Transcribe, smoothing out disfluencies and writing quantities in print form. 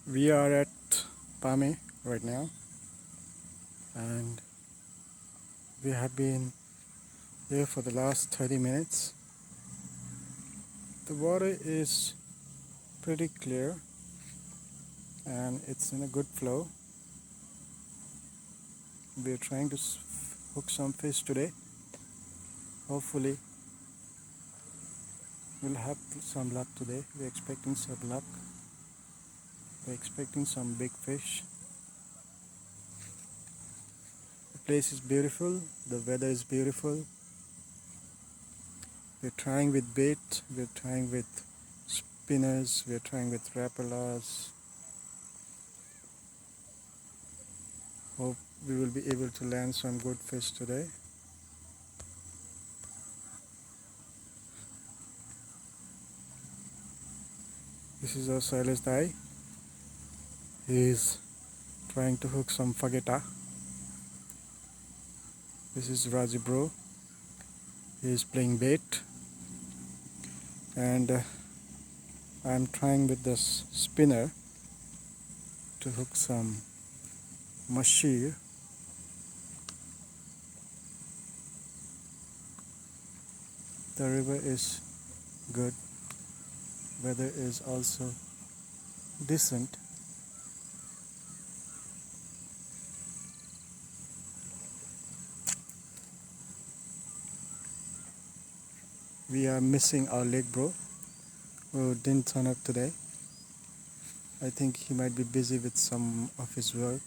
We are at Pame right now, and we have been here for the last 30 minutes. The water is pretty clear and it's in a good flow. We are trying to hook some fish today. Hopefully, we'll have some luck today. We're expecting some luck. We're expecting some big fish. The place is beautiful, the weather is beautiful. We're trying with bait, we're trying with spinners, we're trying with rapalas. Hope we will be able to land some good fish today. This is our Silas Dai. He is trying to hook some fageta. This is Raji Bro. He is playing bait, and I'm trying with this spinner to hook some Masheer. The river is good. Weather is also decent. We are missing our leg bro who didn't turn up today. I think he might be busy with some of his work.